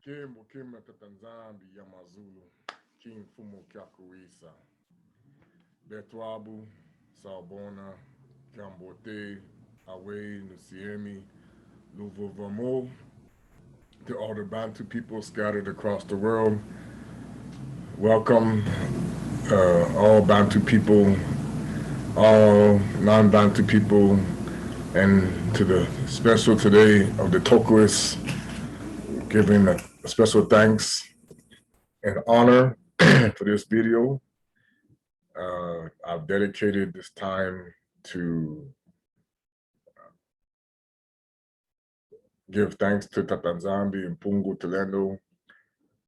Mukimba Tatanzambi Yamazulu King Fumo Kyakuisa Betwabu Salbona Kambote Awe nSemi Luvovamo to all the Bantu people scattered across the world. Welcome all Bantu people, all non-Bantu people, and to the special today of the Tocoists, giving a special thanks and honor for this video. I've dedicated this time to give thanks to Tatanzambi and Pungu Telendo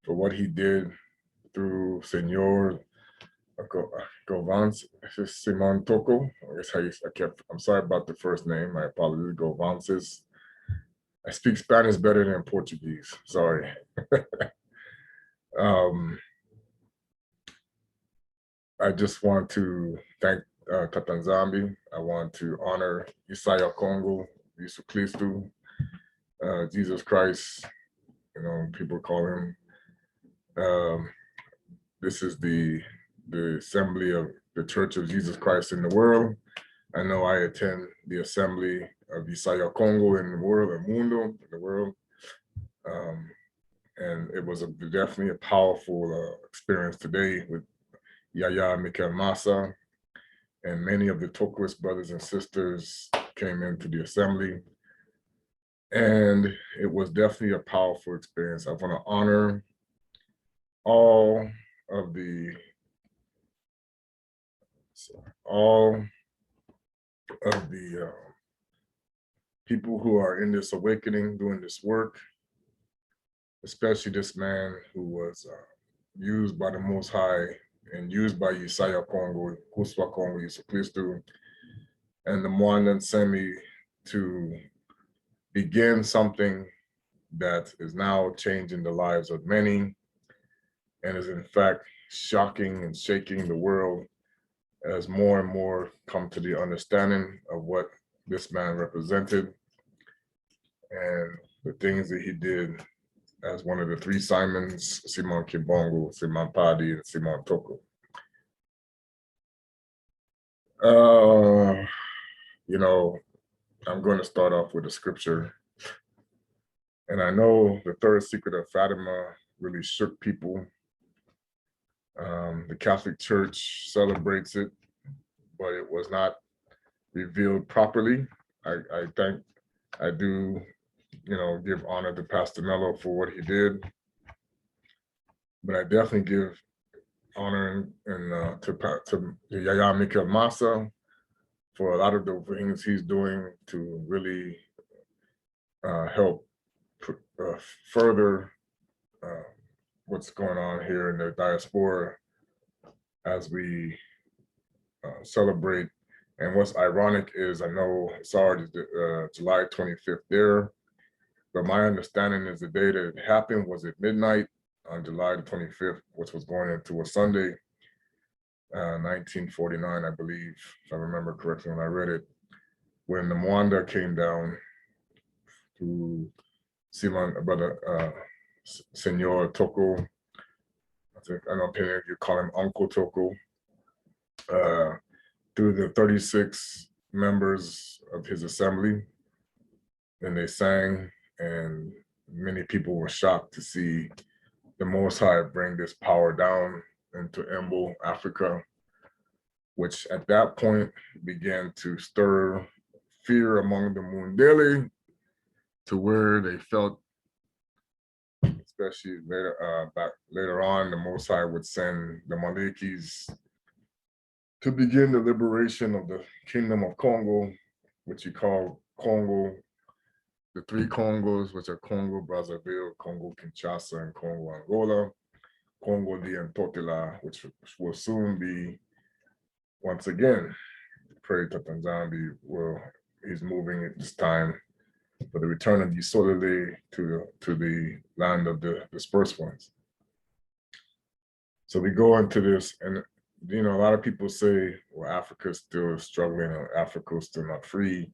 for what he did through Senor Govans Simon Toko. I guess I'm sorry about the first name. My apologies, Govances. I speak Spanish better than Portuguese. Sorry. I just want to thank Tatanzambi. I want to honor Eli'Yah Kongo, Yesu Christu, Jesus Christ. You know, people call him. This is the assembly of the Church of Jesus Christ in the world. I know I attend the assembly of Eli'Yah Kongo in the world, and Muanda in the world. And it was definitely a powerful experience today with Yaya Mikel Massa, and many of the Tocoist brothers and sisters came into the assembly. And it was definitely a powerful experience. I want to honor all of the people who are in this awakening, doing this work, especially this man who was used by the Most High and used by Eli'Yah Kongo, Kuswa Kongo, Yesu Christu, and the Muanda nSemi to begin something that is now changing the lives of many and is in fact shocking and shaking the world as more and more come to the understanding of what this man represented and the things that he did as one of the three Simons, Simon Kibongo, Simon Padi, and Simon Toko. You know, I'm going to start off with a scripture. And I know the third secret of Fatima really shook people. The Catholic Church celebrates it, but it was not revealed properly. I do, you know, give honor to Pastor Mello for what he did, but I definitely give honor to Yaya Mikel Massa for a lot of the things he's doing to really help further what's going on here in the diaspora as we celebrate. And what's ironic is I know it's already July 25th there, but my understanding is the day that it happened was at midnight on July the 25th, which was going into a Sunday, 1949, I believe, if I remember correctly when I read it, when the Muanda came down to see my brother, Senor Toko. I don't know if you call him Uncle Toko, through the 36 members of his assembly, and they sang, and many people were shocked to see the Most High bring this power down into Embu, Africa, which at that point began to stir fear among the Mundele to where they felt, especially later on, the Most High would send the Malikis to begin the liberation of the Kingdom of Congo, which he called Congo, the three Congos, which are Congo, Brazzaville, Congo, Kinshasa, and Congo, Angola, Congo Totila, which will soon be, once again, pray Tatanzambi, he's moving at this time for the return of the Solele to the land of the dispersed ones. So we go into this, and you know, a lot of people say, well, Africa's still struggling, or Africa's still not free.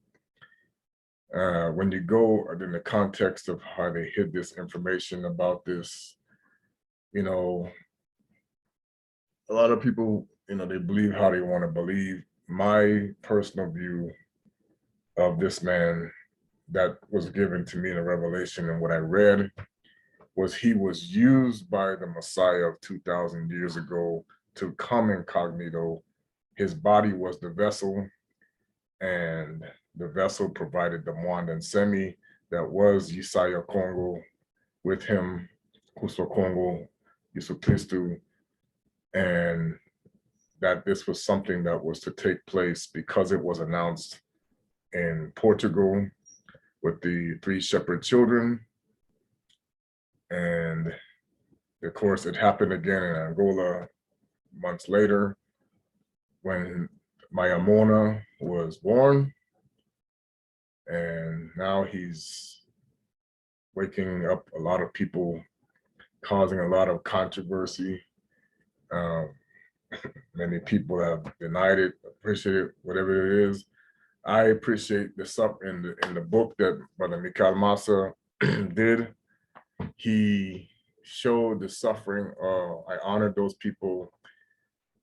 When you go in the context of how they hid this information about this, you know, a lot of people, they believe how they want to believe. My personal view of this man that was given to me in a revelation and what I read was he was used by the Messiah of 2,000 years ago to come incognito. His body was the vessel, and the vessel provided the Muanda nSemi that was Yesaya Kongo with him, Kuso Kongo, Yesu Christu, and that this was something that was to take place because it was announced in Portugal with the 3 shepherd children. And of course, it happened again in Angola months later when Mayamona was born. And now he's waking up a lot of people, causing a lot of controversy. Many people have denied it, appreciate it, whatever it is. I appreciate the stuff in the book that Brother Mikal Massa did. He showed the suffering. I honored those people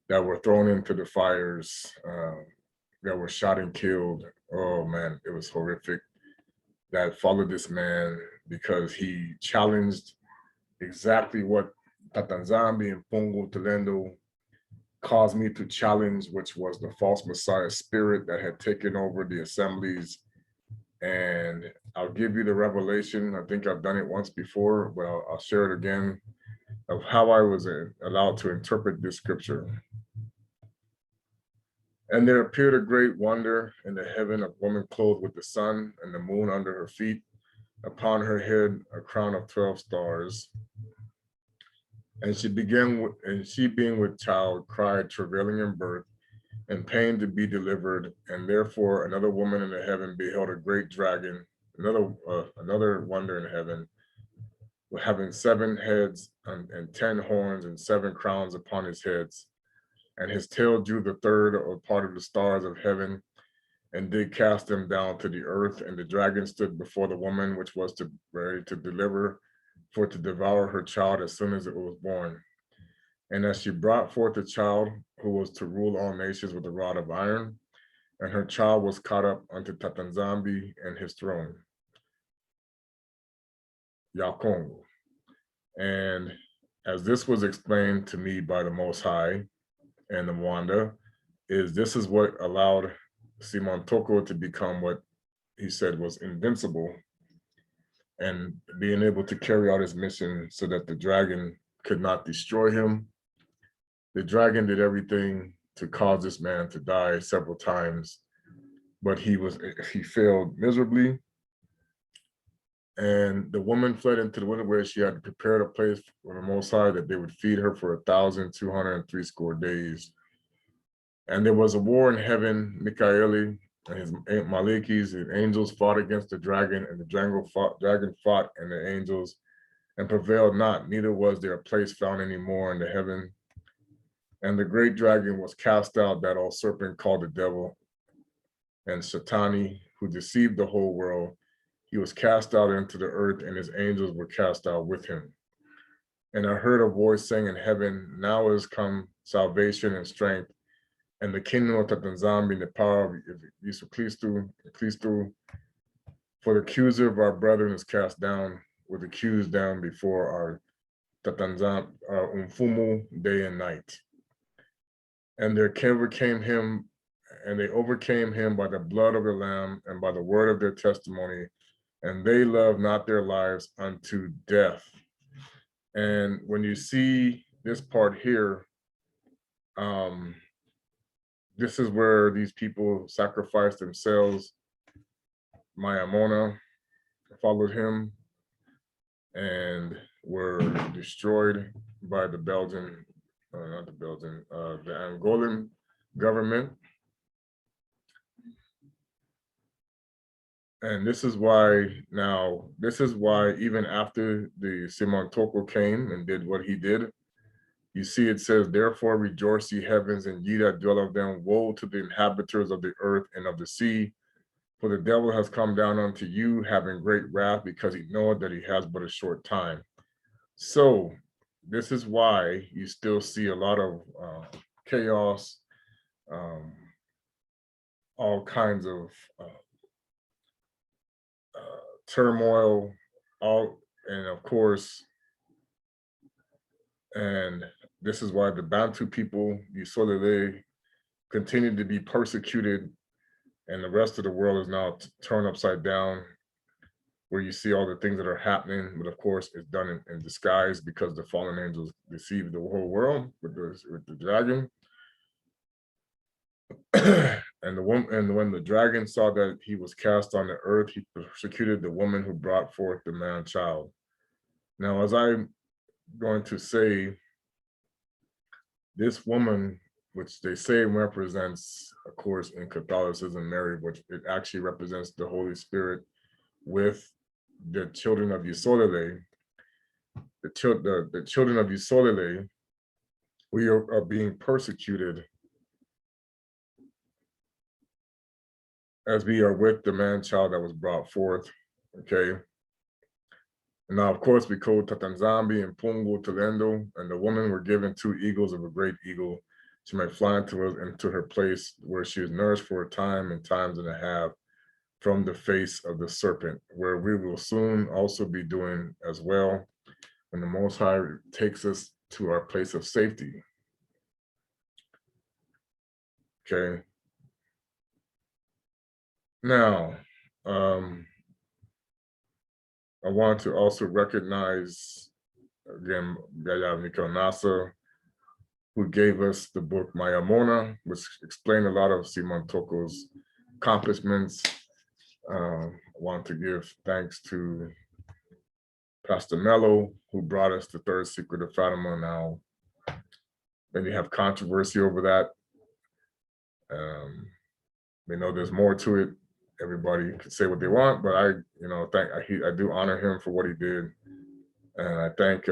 that were thrown into the fires, that were shot and killed. Oh man, it was horrific. That followed this man because he challenged exactly what Tatanzambi and Pongo Telendo caused me to challenge, which was the false Messiah spirit that had taken over the assemblies. And I'll give you the revelation. I think I've done it once before, but I'll share it again of how I was allowed to interpret this scripture. And there appeared a great wonder in the heaven, a woman clothed with the sun and the moon under her feet, upon her head a crown of 12 stars. And she being with child, cried, travailing in birth, and pain to be delivered. And therefore another woman in the heaven beheld a great dragon, another wonder in heaven, having 7 heads and 10 horns and 7 crowns upon his heads. And his tail drew the third or part of the stars of heaven, and did cast them down to the earth. And the dragon stood before the woman, which was ready to deliver, for to devour her child as soon as it was born. And as she brought forth a child who was to rule all nations with a rod of iron, and her child was caught up unto Tatanzambi and his throne, Yakongo. And as this was explained to me by the Most High and the Muanda, this is what allowed Simon Toko to become what he said was invincible, and being able to carry out his mission so that the dragon could not destroy him. The dragon did everything to cause this man to die several times, but he failed miserably. And the woman fled into the winter, where she had prepared a place for the Most High that they would feed her for 1,260 days. And there was a war in heaven. Mikaeli and his Malekis and angels fought against the dragon, and the dragon fought and the angels, and prevailed not, neither was there a place found any more in the heaven. And the great dragon was cast out, that old serpent called the devil and Satani, who deceived the whole world. He was cast out into the earth, and his angels were cast out with him. And I heard a voice saying in heaven, now is come salvation and strength, and the kingdom of Tatanzambi, and the power of Yesu Christu, for the accuser of our brethren is cast down, was accused down before our Tatanzam, our Umfumu, day and night. And they overcame him by the blood of the Lamb and by the word of their testimony, and they loved not their lives unto death. And when you see this part here, this is where these people sacrificed themselves. Mayamona followed him and were destroyed by the the Angolan government. And this is why even after the Simon Toko came and did what he did, you see it says, therefore rejoice ye heavens, and ye that dwell of them, woe to the inhabitants of the earth and of the sea, For the devil has come down unto you, having great wrath, because he knoweth that he has but a short time. So this is why you still see a lot of chaos, all kinds of turmoil, and of course, and this is why the Bantu people, the Solele, continue to be persecuted, and the rest of the world is now turned upside down, where you see all the things that are happening, but of course it's done in disguise, because the fallen angels deceived the whole world with the dragon. And when the dragon saw that he was cast on the earth, he persecuted the woman who brought forth the man child. Now, as I'm going to say, this woman, which they say represents, of course, in Catholicism, Mary, which it actually represents the Holy Spirit with the children of Isolele, the children of Isolele, we are being persecuted as we are with the man-child that was brought forth, okay? And now, of course, we call Tatanzambi and Pungo Talendo, and the woman were given 2 eagles of a great eagle. She might fly into her place where she is nourished for a time and times and a half from the face of the serpent, where we will soon also be doing as well when the Most High takes us to our place of safety. Okay. Now, I want to also recognize, again, Yaya Nasa, who gave us the book Mayamona, which explained a lot of Simon Toko's accomplishments. I want to give thanks to Pastor Mello, who brought us the third secret of Fatima. Now, then you have controversy over that. We know there's more to it. Everybody can say what they want, but I do honor him for what he did, and I thank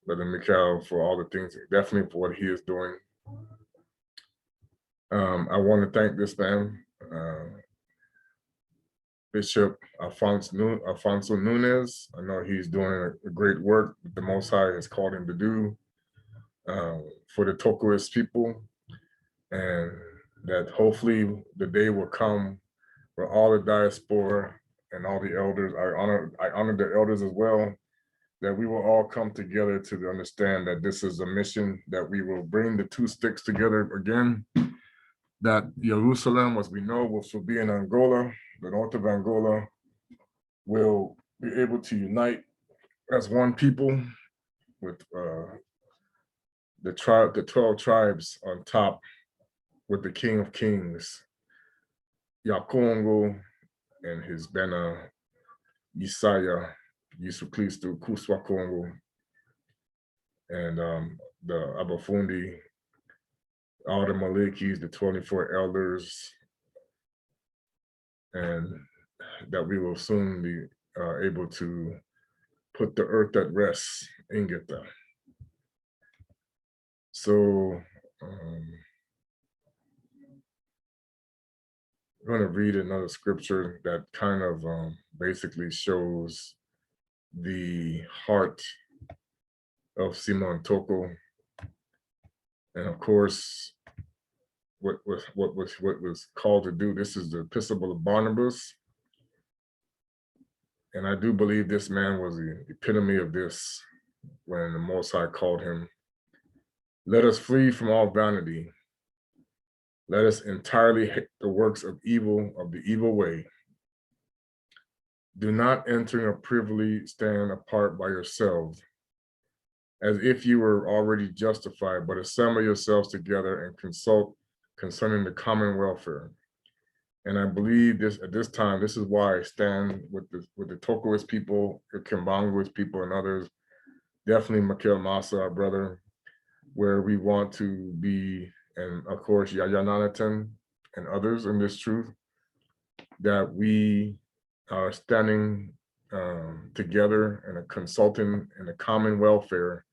Brother Mikhail for all the things, definitely for what he is doing. I want to thank this man, Bishop Alfonso Nunez. I know he's doing a great work that the Most High has called him to do for the Tocoist people, and that hopefully the day will come where all the diaspora and all the elders, I honor the elders as well, that we will all come together to understand that this is a mission, that we will bring the 2 sticks together again, that Jerusalem, as we know, will be in Angola, the north of Angola, will be able to unite as one people with the 12 tribes on top, with the King of Kings, Yakongo, and his Bena Yesaya, Yesu Kristu, Kuswa Kongo, and the Abafundi, all the Malikis, the 24 elders, and that we will soon be able to put the earth at rest in Gita. So I'm going to read another scripture that kind of basically shows the heart of Simon Toko, and of course, what was called to do. This is the Epistle of Barnabas, and I do believe this man was the epitome of this when the Most High called him. Let us flee from all vanity. Let us entirely hate the works of evil, of the evil way. Do not enter or privily stand apart by yourselves, as if you were already justified, but assemble yourselves together and consult concerning the common welfare. And I believe this at this time, this is why I stand with the Tocoist people, the Kimbanguist people, and others. Definitely Mikhail Massa, our brother, where we want to be, and of course Yaya Nanatan and others in this truth, that we are standing together and a consulting and a common welfare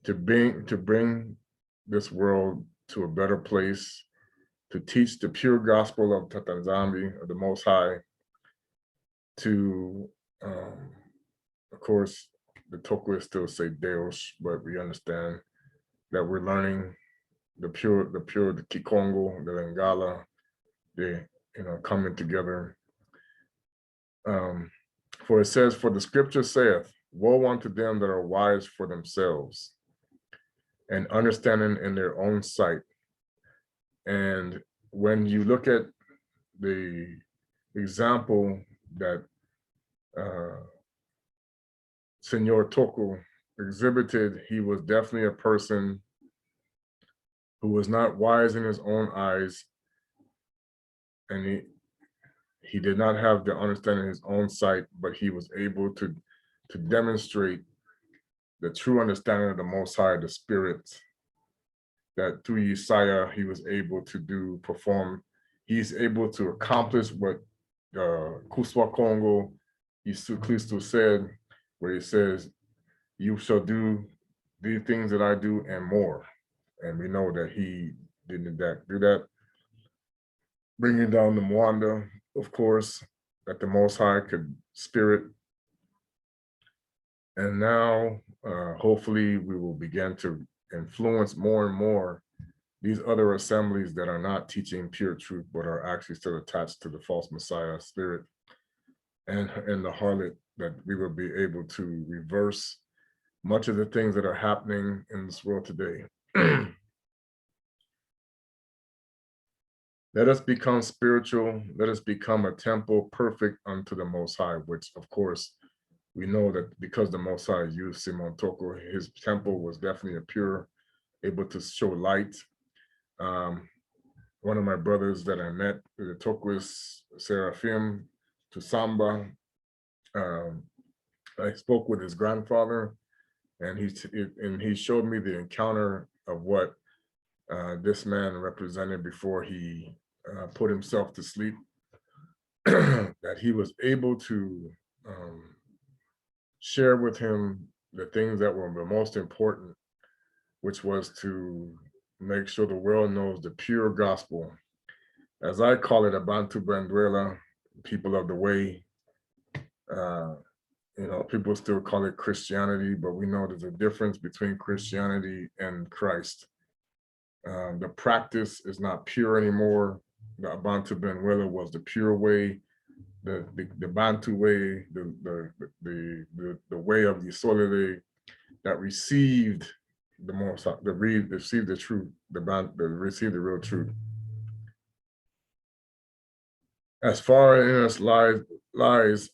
to bring this world to a better place, to teach the pure gospel of Tatanzambi, of the Most High, to, of course, the Tocoists still say Deus, but we understand that we're learning the Kikongo, the Lingala, they, coming together. For it says, for the scripture saith, woe unto them that are wise for themselves and understanding in their own sight. And when you look at the example that Senor Toko exhibited, he was definitely a person who was not wise in his own eyes, and he did not have the understanding in his own sight, but he was able to demonstrate the true understanding of the Most High, the Spirit, that through Yesaya he was able to perform. He's able to accomplish what Kuswa Kongo Kristo said, where he says, you shall do the things that I do and more. And we know that he did do that, bringing down the Muanda, of course, that the Most High could spirit. And now, hopefully, we will begin to influence more and more these other assemblies that are not teaching pure truth, but are actually still attached to the false Messiah spirit and the harlot, that we will be able to reverse much of the things that are happening in this world today. Let us become spiritual. Let us become a temple perfect unto the Most High, which, of course, we know that because the Most High used Simon Toko, his temple was definitely a pure, able to show light. One of my brothers that I met, the Tocoists, Seraphim, to Samba, I spoke with his grandfather, and he showed me the encounter of what this man represented before he put himself to sleep, that he was able to share with him the things that were the most important, which was to make sure the world knows the pure gospel. As I call it, Abantu Branduela, people of the way. People still call it Christianity, but we know there's a difference between Christianity and Christ. The practice is not pure anymore. The Abantu Branduela was the pure way, the Bantu way, the way of the Isolde that received the most, received the truth, received the real truth. As far in us lies,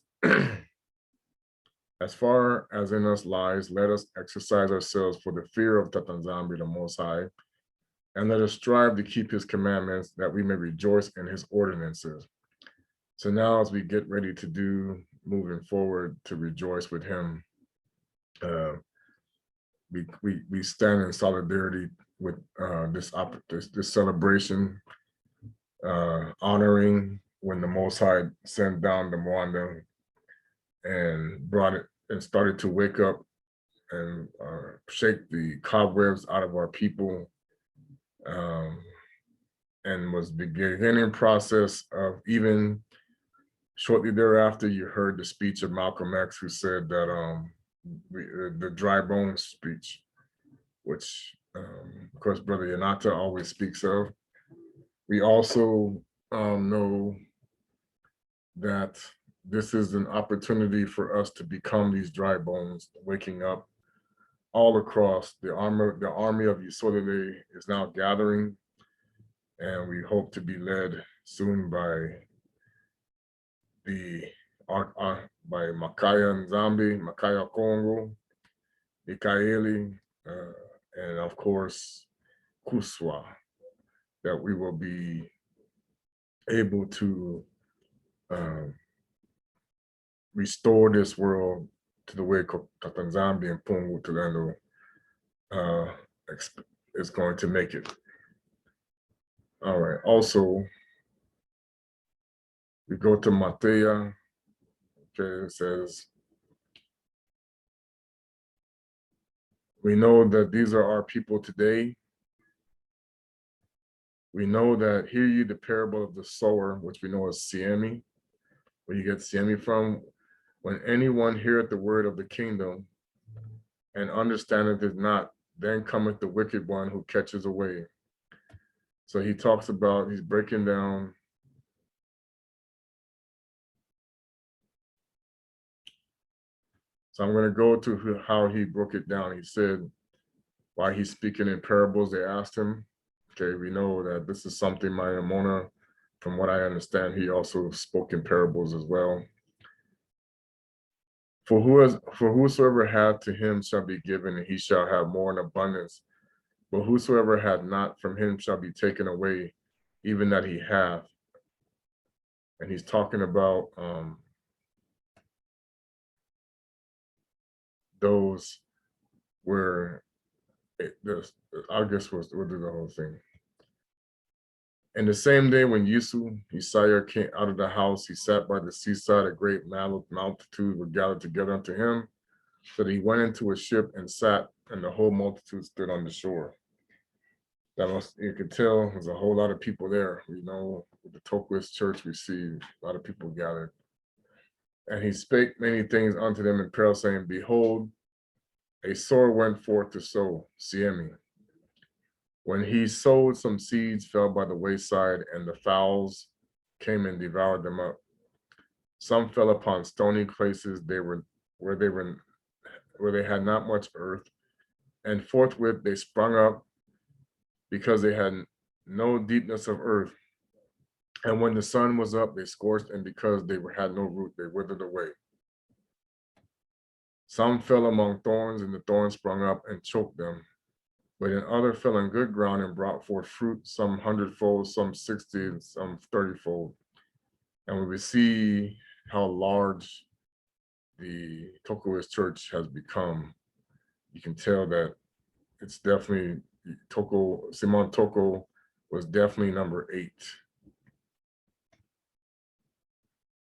as far as in us lies, let us exercise ourselves for the fear of Tatanzambi, the Most High, and let us strive to keep his commandments, that we may rejoice in his ordinances. So now, as we get ready to moving forward, to rejoice with him, we stand in solidarity with this celebration, honoring when the Most High sent down the Muanda and brought it and started to wake up and shake the cobwebs out of our people, and was beginning process of, even shortly thereafter, you heard the speech of Malcolm X, who said that the dry bones speech, which of course Brother Yanata always speaks of. We also know that this is an opportunity for us to become these dry bones, waking up all across. The army of Isolde is now gathering, and we hope to be led soon by by Makaya Nzambi, Makaya Kongo, Ikaeli, and of course Kuswa, that we will be able to restore this world to the way Tatanzambi and Pungu Tulendo is going to make it. All right, also, we go to Matea, okay, it says, we know that these are our people today. We know that, hear ye the parable of the sower, which we know as nSemi. where you get nSemi from, when anyone heareth the word of the kingdom and understandeth it not, then cometh the wicked one who catches away. So he talks about, he's breaking down so I'm going to go to how he broke it down. He said, why he's speaking in parables, they asked him. Okay, we know that this is something Mayamona, from what I understand, he also spoke in parables as well. For whosoever hath, to him shall be given, and he shall have more in abundance. But whosoever hath not, from him shall be taken away, even that he hath. And he's talking about those where I guess we'll do the whole thing. And the same day when Eli'Yah came out of the house, he sat by the seaside. A great multitude were gathered together unto him. So that he went into a ship and sat, and the whole multitude stood on the shore. You could tell there's a whole lot of people there. You know, with the Tocoist church, we see a lot of people gathered. And he spake many things unto them in parables, saying, behold, a sower went forth to sow, nSemi. When he sowed, some seeds fell by the wayside, and the fowls came and devoured them up. Some fell upon stony places, where they had not much earth, and forthwith they sprung up, because they had no deepness of earth. And when the sun was up, they scorched, and because they had no root, they withered away. Some fell among thorns, and the thorns sprung up and choked them. But in other fell in good ground and brought forth fruit, some 100-fold, some 60, and some 30-fold. And when we see how large the Tocoist church has become, you can tell that it's definitely Simon Toko was definitely number 8.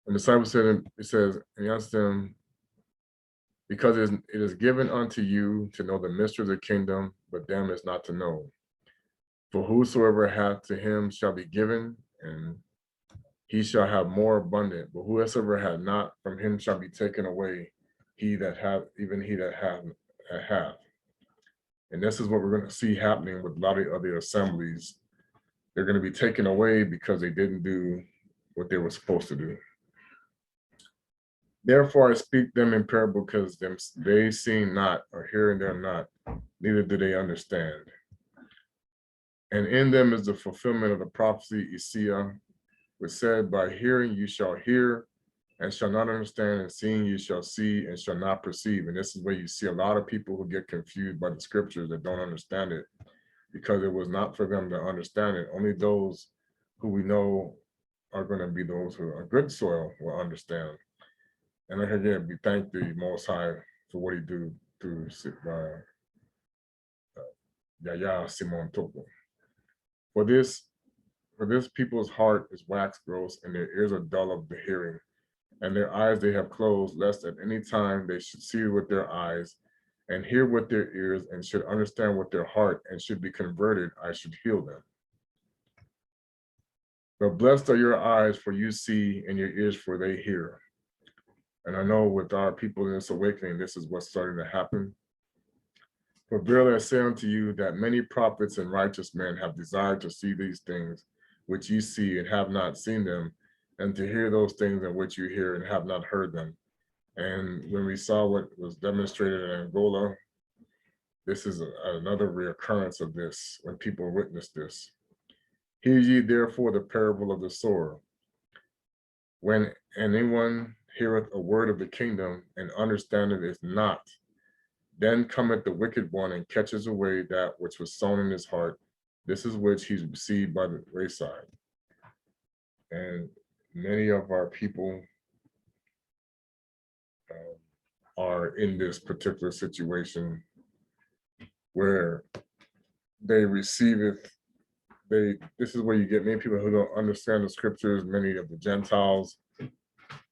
And the disciple said, it says, and he asked them, because it is given unto you to know the mystery of the kingdom, but them is not to know. For whosoever hath, to him shall be given, and he shall have more abundant. But whosoever hath not, from him shall be taken away, he that hath, even he that hath. And this is what we're going to see happening with a lot of other assemblies. They're going to be taken away because they didn't do what they were supposed to do. Therefore I speak them in parable, because they see not, or hearing them not, neither do they understand. And in them is the fulfillment of the prophecy, Eli'Yah, which said, by hearing you shall hear, and shall not understand, and seeing you shall see, and shall not perceive. And this is where you see a lot of people who get confused by the scriptures, that don't understand it, because it was not for them to understand it. Only those who we know are going to be those who are good soil will understand. And again, we thank the Most High for what he do through Yaya Simon Toko. For this people's heart is wax gross, and their ears are dull of the hearing, and their eyes they have closed, lest at any time they should see with their eyes, and hear with their ears, and should understand with their heart, and should be converted, I should heal them. But blessed are your eyes, for you see, and your ears, for they hear. And I know with our people in this awakening, this is what's starting to happen. For verily I say unto you that many prophets and righteous men have desired to see these things which you see and have not seen them, and to hear those things in which you hear and have not heard them. And when we saw what was demonstrated in Angola, this is another reoccurrence of this, when people witness this. Hear ye therefore the parable of the sower. When anyone heareth a word of the kingdom and understandeth it not, then cometh the wicked one and catches away that which was sown in his heart. This is which he received by the wayside. And many of our people are in this particular situation where they receive it. This is where you get many people who don't understand the scriptures, many of the Gentiles.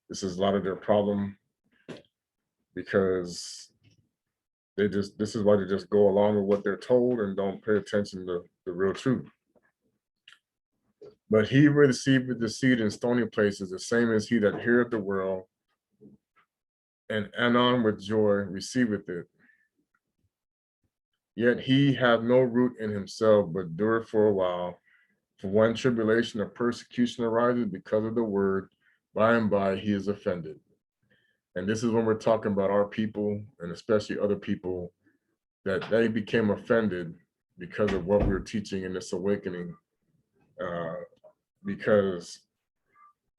This is a lot of their problem, because this is why they just go along with what they're told and don't pay attention to the real truth. But he receiveth the seed in stony places, the same as he that heareth the word, and anon with joy receiveth it. Yet he hath no root in himself, but dureth for a while. For when tribulation or persecution arises because of the word, by and by he is offended. And this is when we're talking about our people, and especially other people, that they became offended because of what we were teaching in this awakening, because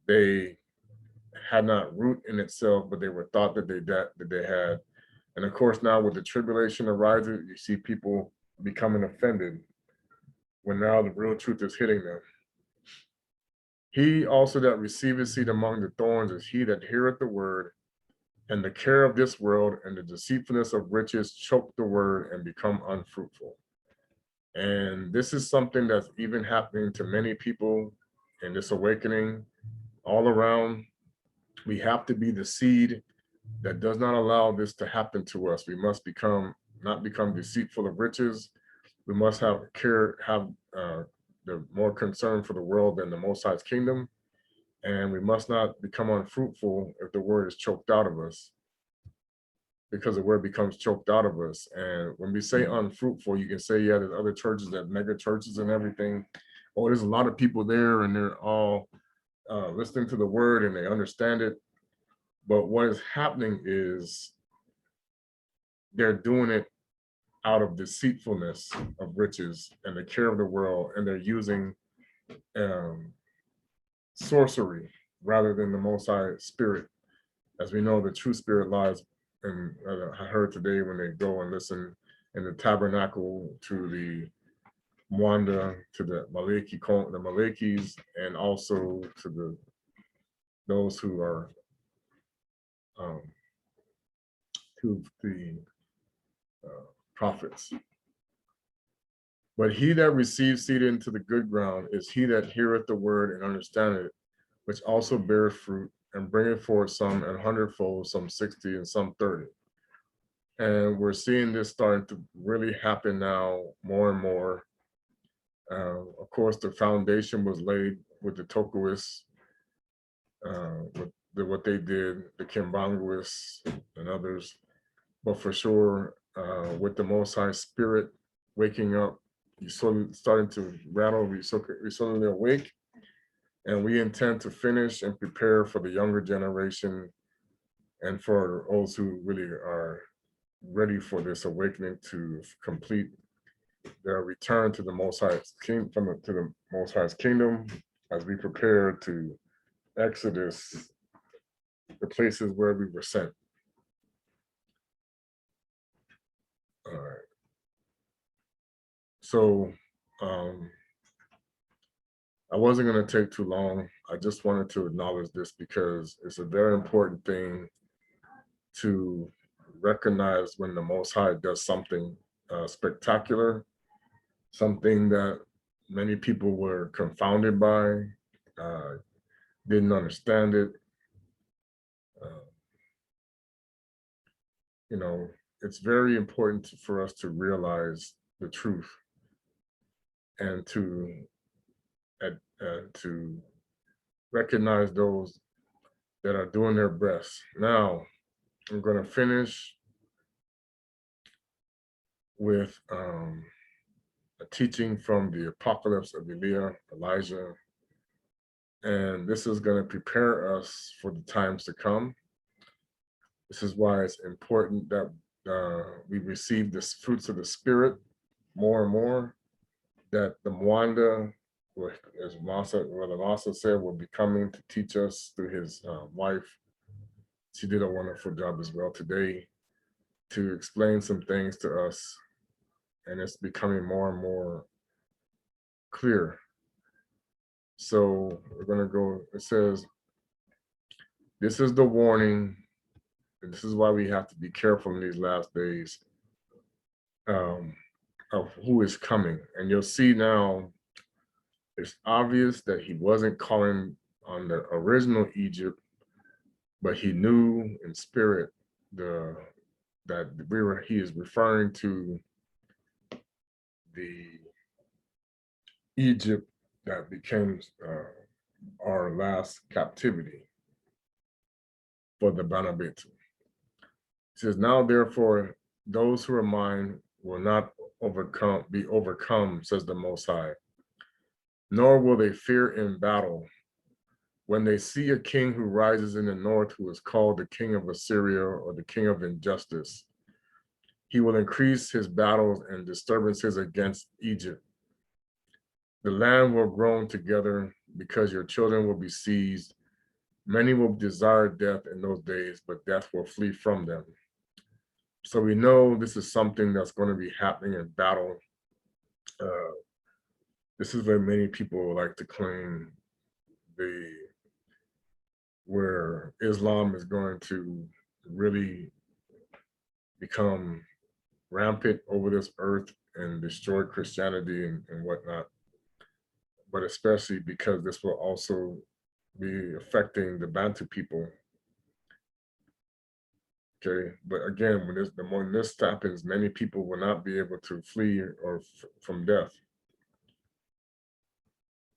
they had not root in itself, but they were thought that they had. And of course, now with the tribulation arises, you see people becoming offended when now the real truth is hitting them. He also that receiveth seed among the thorns is he that heareth the word, and the care of this world and the deceitfulness of riches choke the word and become unfruitful. And this is something that's even happening to many people in this awakening all around. We have to be the seed that does not allow this to happen to us. We must not become deceitful of riches. We must have the more concern for the world than the Most High's kingdom. And we must not become unfruitful if the word is choked out of us, because the word becomes choked out of us. And when we say unfruitful, you can say, yeah, there's other churches, that mega churches and everything. Oh, there's a lot of people there and they're all listening to the word and they understand it. But what is happening is they're doing it out of deceitfulness of riches and the care of the world, and they're using sorcery rather than the Most High Spirit. As we know, the true spirit lies, and I heard today when they go and listen in the tabernacle to the Muanda, to the Malekis, and also to those who are to the prophets. But he that receives seed into the good ground is he that heareth the word and understandeth it, which also beareth fruit and bringeth forth some an hundredfold, some 60, and some 30. And we're seeing this starting to really happen now more and more. Of course, the foundation was laid with the Tocoists, with what they did, the Kimbanguists and others. But for sure, with the Most High Spirit waking up, you starting to rattle, we suddenly awake, and we intend to finish and prepare for the younger generation and for those who really are ready for this awakening to complete their return to the Most High's kingdom, to the Most High's kingdom, as we prepare to exodus the places where we were sent. All right. So I wasn't going to take too long. I just wanted to acknowledge this because it's a very important thing to recognize when the Most High does something spectacular, something that many people were confounded by, didn't understand it. It's very important for us to realize the truth and to recognize those that are doing their best. Now, I'm going to finish with a teaching from the Apocalypse of Elijah. And this is going to prepare us for the times to come. This is why it's important that we receive the fruits of the Spirit more and more, that the Muanda, as Masa said, will be coming to teach us through his wife. She did a wonderful job as well today to explain some things to us, and it's becoming more and more clear. So we're going to go, it says, this is the warning, and this is why we have to be careful in these last days of who is coming. And you'll see now, it's obvious that he wasn't calling on the original Egypt, but he knew in spirit that he is referring to the Egypt that became our last captivity for the Banabetu. It says, now therefore, those who are mine will not be overcome, says the Most High, nor will they fear in battle. When they see a king who rises in the north, who is called the king of Assyria or the king of injustice, he will increase his battles and disturbances against Egypt. The land will groan together because your children will be seized. Many will desire death in those days, but death will flee from them. So we know this is something that's going to be happening in battle. This is where many people like to claim where Islam is going to really become rampant over this earth and destroy Christianity and whatnot. But especially because this will also be affecting the Bantu people. Okay, but again, when this happens, many people will not be able to flee or from death.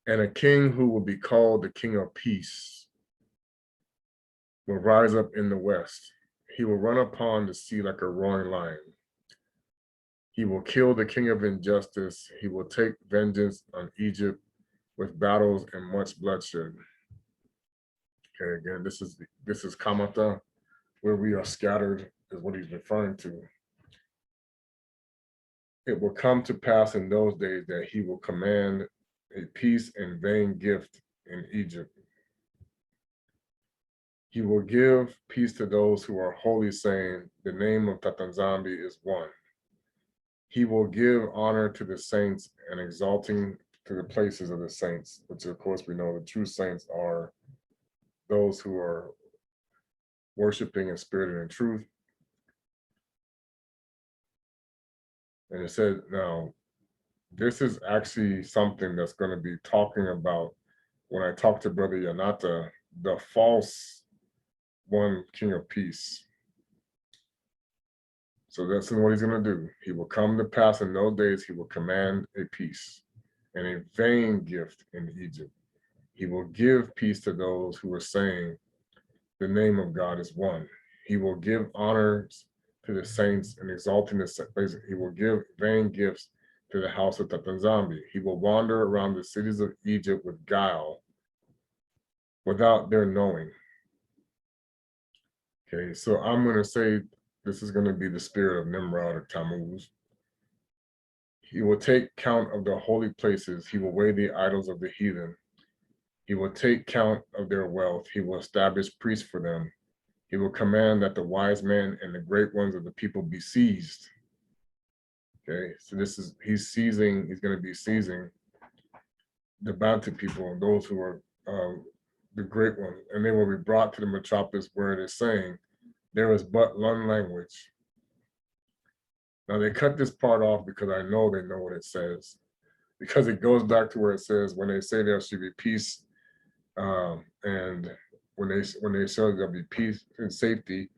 And a king who will be called the King of Peace will rise up in the west. He will run upon the sea like a roaring lion. He will kill the king of injustice. He will take vengeance on Egypt with battles and much bloodshed. Okay, again, this is Kamata, where we are scattered, is what he's referring to. It will come to pass in those days that he will command a peace and vain gift in Egypt. He will give peace to those who are holy, saying, the name of Tatanzambi is one. He will give honor to the saints and exalting to the places of the saints, which of course we know the true saints are those who are worshiping in spirit and in truth. And it says, now, this is actually something that's going to be talking about when I talk to Brother Yanata, the false one king of peace. So that's what he's going to do. He will come to pass in those days, he will command a peace and a vain gift in Egypt. He will give peace to those who are saying, the name of God is one. He will give honors to the saints and exalting the saints. He will give vain gifts to the house of Tatanzambi. He will wander around the cities of Egypt with guile without their knowing. Okay, so I'm going to say this is going to be the spirit of Nimrod or Tammuz. He will take count of the holy places. He will weigh the idols of the heathen. He will take count of their wealth. He will establish priests for them. He will command that the wise men and the great ones of the people be seized. Okay, so he's going to be seizing the Bantu people, those who are the great ones, and they will be brought to the metropolis where it is saying, there is but one language. Now they cut this part off because I know they know what it says, because it goes back to where it says, when they say there should be peace, and when they say there'll be peace and safety,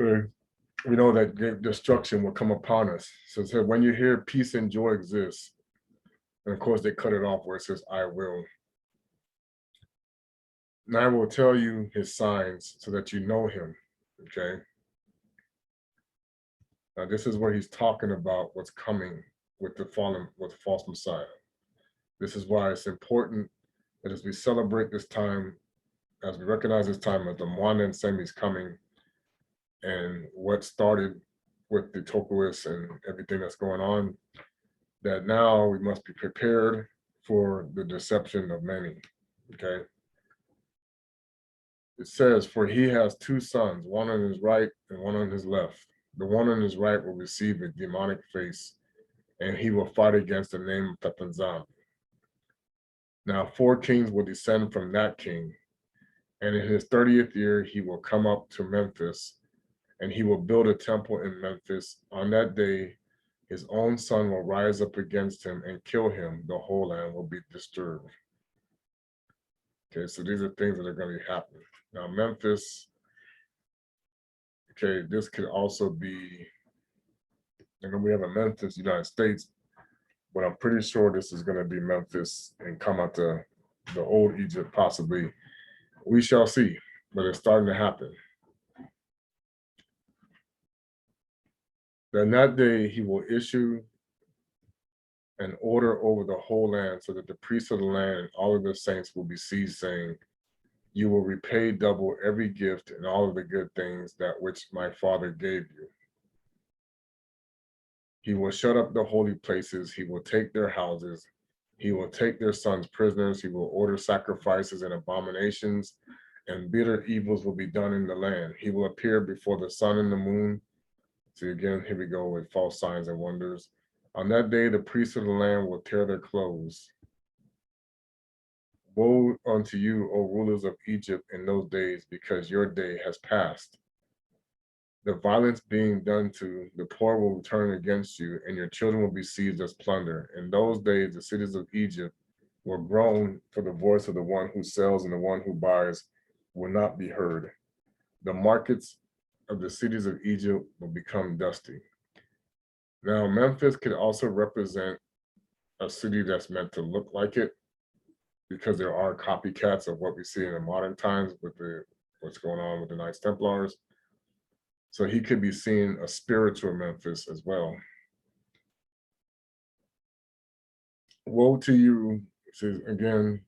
okay, we know that great destruction will come upon us. So it said, when you hear peace and joy exist, and of course they cut it off where it says, I will. And I will tell you his signs so that you know him, okay? Now this is where he's talking about what's coming with the false Messiah. This is why it's important that as we celebrate this time, as we recognize this time as the Muanda and nSemi is coming, and what started with the Tocoists and everything that's going on, that now we must be prepared for the deception of many, okay? It says, for he has two sons, one on his right and one on his left. The one on his right will receive a demonic face, and he will fight against the name of Tatanzam. Now 4 kings will descend from that king, and in his 30th year he will come up to Memphis, and he will build a temple in Memphis. On that day, his own son will rise up against him and kill him. The whole land will be disturbed. Okay, so these are things that are going to be happening. Now, Memphis, okay, this could also be, we have a Memphis, United States, but I'm pretty sure this is going to be Memphis and come out to the old Egypt, possibly. We shall see, but it's starting to happen. Then that day he will issue an order over the whole land, so that the priests of the land and all of the saints will be seized, saying, you will repay double every gift and all of the good things that which my father gave you. He will shut up the holy places. He will take their houses. He will take their sons prisoners. He will order sacrifices and abominations, and bitter evils will be done in the land. He will appear before the sun and the moon. See, again, here we go with false signs and wonders. On that day, the priests of the land will tear their clothes. Woe unto you, O rulers of Egypt, in those days, because your day has passed. The violence being done to the poor will turn against you, and your children will be seized as plunder. In those days, the cities of Egypt will groan, for the voice of the one who sells and the one who buys will not be heard. The markets of the cities of Egypt will become dusty. Now, Memphis could also represent a city that's meant to look like it, because there are copycats of what we see in the modern times with what's going on with the Knights Templars. So he could be seeing a spiritual Memphis as well. Woe to you, says again,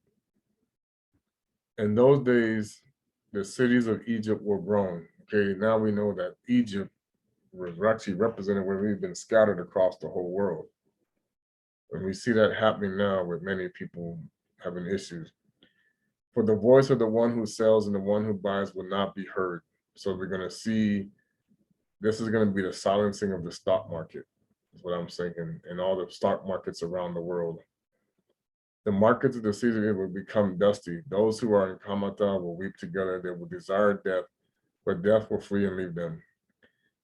in those days, the cities of Egypt were grown. Okay, now we know that Egypt was actually represented where we've been scattered across the whole world. And we see that happening now with many people having issues. For the voice of the one who sells and the one who buys will not be heard. So we're going to see, this is going to be the silencing of the stock market, is what I'm thinking, and all the stock markets around the world. The markets of the city will become dusty. Those who are in Kamata will weep together. They will desire death, but death will flee and leave them.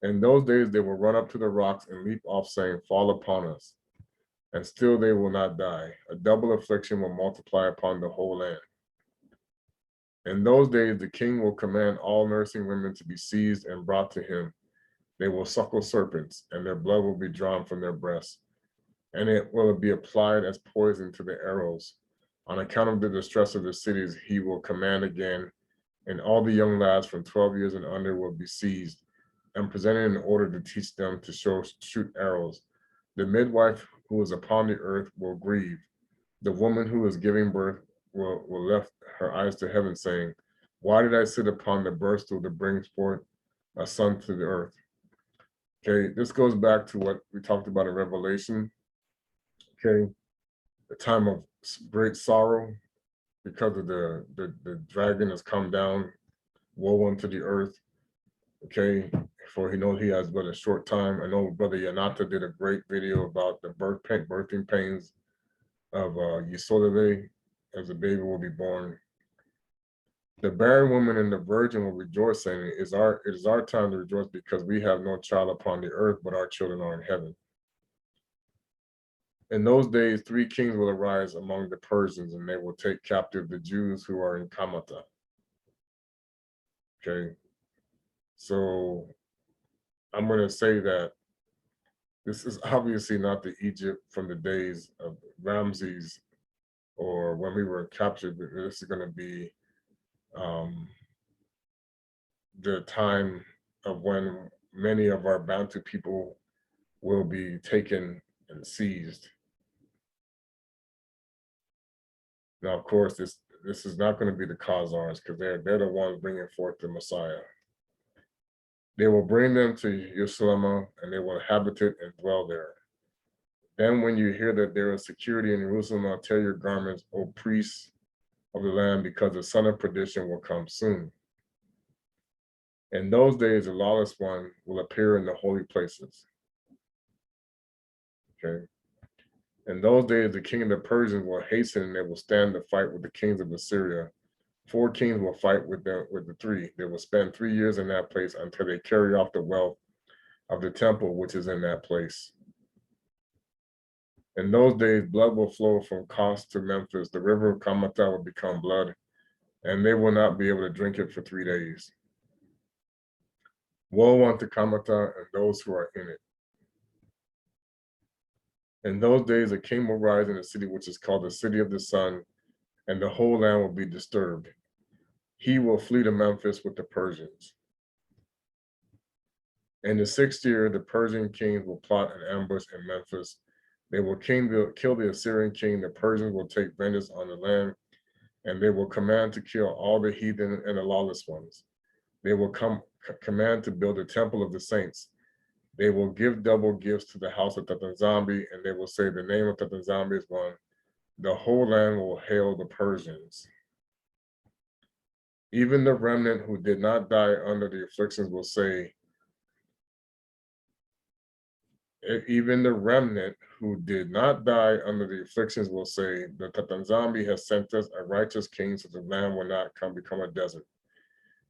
In those days, they will run up to the rocks and leap off, saying, fall upon us. And still they will not die. A double affliction will multiply upon the whole land. In those days, the king will command all nursing women to be seized and brought to him. They will suckle serpents, and their blood will be drawn from their breasts, and it will be applied as poison to the arrows. On account of the distress of the cities, he will command again, and all the young lads from 12 years and under will be seized and presented in order to teach them to shoot arrows. The midwife who is upon the earth will grieve. The woman who is giving birth will lift her eyes to heaven, saying, why did I sit upon the birth stool to bring forth a son to the earth? Okay, this goes back to what we talked about in Revelation. Okay, the time of great sorrow because of the dragon has come down, woe unto the earth. Okay, for he knows he has but a short time. I know Brother Yanata did a great video about the birthing pains of Yisodave as a baby will be born. The barren woman and the virgin will rejoice, saying, it is our time to rejoice, because we have no child upon the earth, but our children are in heaven. In those days, 3 kings will arise among the Persians, and they will take captive the Jews who are in Kamata. Okay, so I'm going to say that this is obviously not the Egypt from the days of Ramses or when we were captured. This is going to be the time of when many of our Bantu people will be taken and seized. Now, of course, this is not going to be the Khazars, because they're the ones bringing forth the Messiah. They will bring them to Jerusalem, and they will inhabit it and dwell there. Then when you hear that there is security in Jerusalem, tear your garments, O priests of the land, because the son of perdition will come soon. In those days, the lawless one will appear in the holy places. Okay. In those days, the king of the Persians will hasten, and they will stand to fight with the kings of Assyria. 4 kings will fight with the 3. They will spend 3 years in that place until they carry off the wealth of the temple, which is in that place. In those days, blood will flow from Kos to Memphis. The river of Kamata will become blood, and they will not be able to drink it for 3 days. Woe unto Kamata and those who are in it. In those days, a king will rise in a city which is called the city of the sun, and the whole land will be disturbed. He will flee to Memphis with the Persians. In the 6th year, the Persian kings will plot an ambush in Memphis. They will kill the Assyrian king. The Persians will take vengeance on the land, and they will command to kill all the heathen and the lawless ones. They will command to build a temple of the saints. They will give double gifts to the house of nSemi, and they will say, the name of nSemi is one. The whole land will hail the Persians. Even the remnant who did not die under the afflictions will say, even the remnant who did not die under the afflictions will say, that nSemi has sent us a righteous king, so the land will not become a desert.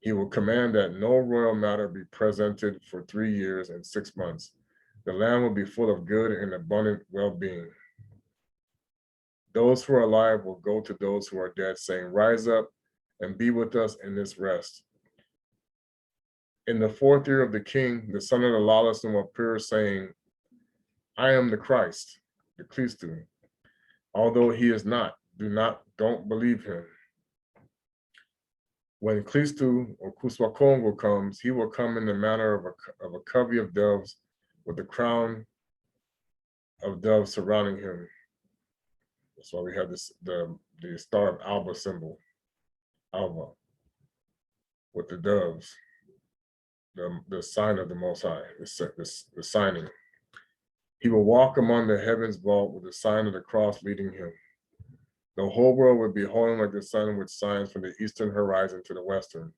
He will command that no royal matter be presented for 3 years and 6 months. The land will be full of good and abundant well-being. Those who are alive will go to those who are dead, saying, rise up and be with us in this rest. In the 4th year of the king, the son of the lawless will appear, saying, I am the Christ, the Christu. Although he is not, don't believe him. When Christu or Kuswa Kongo comes, he will come in the manner of a covey of doves with a crown of doves surrounding him. That's why we have this the Star of Alba symbol, Alba, with the doves, the sign of the Most High, the signing. He will walk among the heavens vault with the sign of the cross leading him. The whole world will be holding like the sun, which shines from the eastern horizon to the western.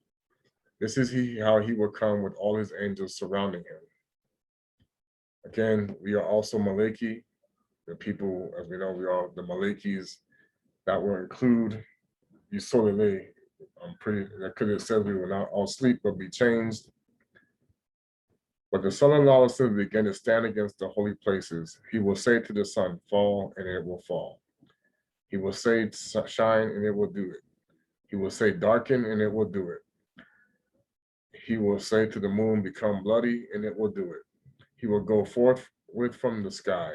This is how he will come with all his angels surrounding him. Again, we are also Maliki. The people, as we know, we are the Malikis that will include Yusolele. That could have said we will not all sleep, but be changed. But the son of lawlessness will begin to stand against the holy places. He will say to the sun, fall, and it will fall. He will say, shine, and it will do it. He will say, darken, and it will do it. He will say to the moon, become bloody, and it will do it. He will go forth from the sky.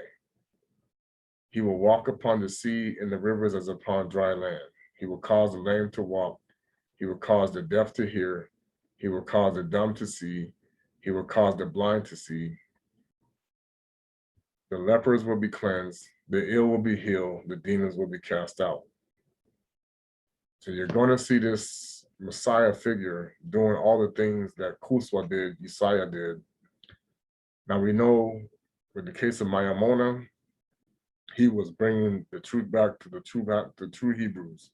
He will walk upon the sea and the rivers as upon dry land. He will cause the lame to walk. He will cause the deaf to hear. He will cause the dumb to see. He will cause the blind to see. The lepers will be cleansed. The ill will be healed. The demons will be cast out. So you're going to see this Messiah figure doing all the things that Kuswa did, Isaiah did. Now we know with the case of Mayamona, he was bringing the truth back to the true Hebrews,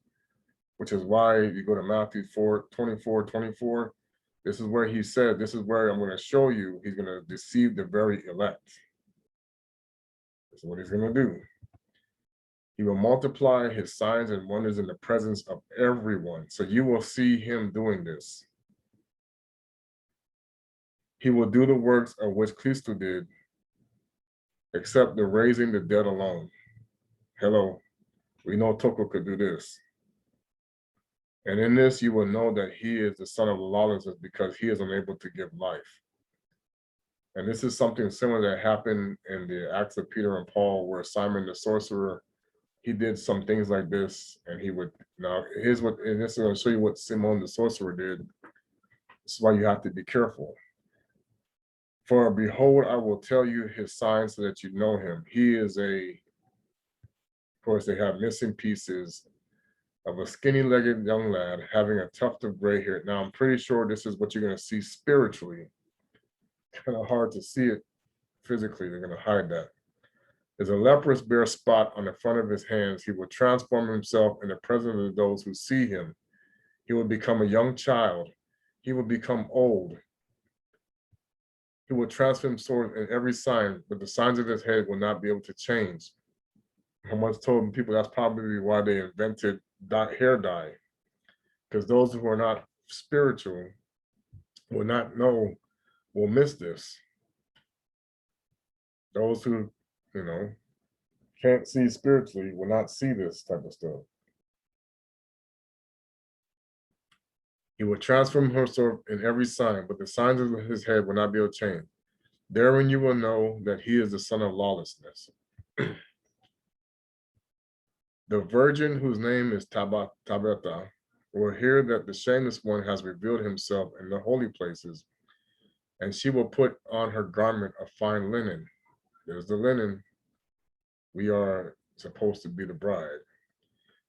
which is why you go to Matthew 4:24. This is where he said, this is where I'm going to show you he's going to deceive the very elect. This is what he's going to do. He will multiply his signs and wonders in the presence of everyone. So you will see him doing this. He will do the works of which Christu did, except the raising the dead alone. Hello, we know Toko could do this. And in this, you will know that he is the son of lawlessness because he is unable to give life. And this is something similar that happened in the Acts of Peter and Paul, where Simon the sorcerer, he did some things like this, and he would, now here's what, and this is going to show you what Simon the sorcerer did. This is why you have to be careful. For behold, I will tell you his signs so that you know him. He is of course, they have missing pieces of a skinny-legged young lad having a tuft of gray hair. Now, I'm pretty sure this is what you're going to see spiritually. Kind of hard to see it physically. They're going to hide that. There's a leprous bare spot on the front of his hands. He will transform himself in the presence of those who see him. He will become a young child. He will become old. He will transform himself in every sign, but the signs of his head will not be able to change. I once told people that's probably why they invented hair dye, because those who are not spiritual will not know, will miss this. Those who, can't see spiritually will not see this type of stuff. He will transform himself in every sign, but the signs of his head will not be able to change. Therein you will know that he is the son of lawlessness. The virgin whose name is Tabitha will hear that the shameless one has revealed himself in the holy places, and she will put on her garment of fine linen. There's the linen. We are supposed to be the bride.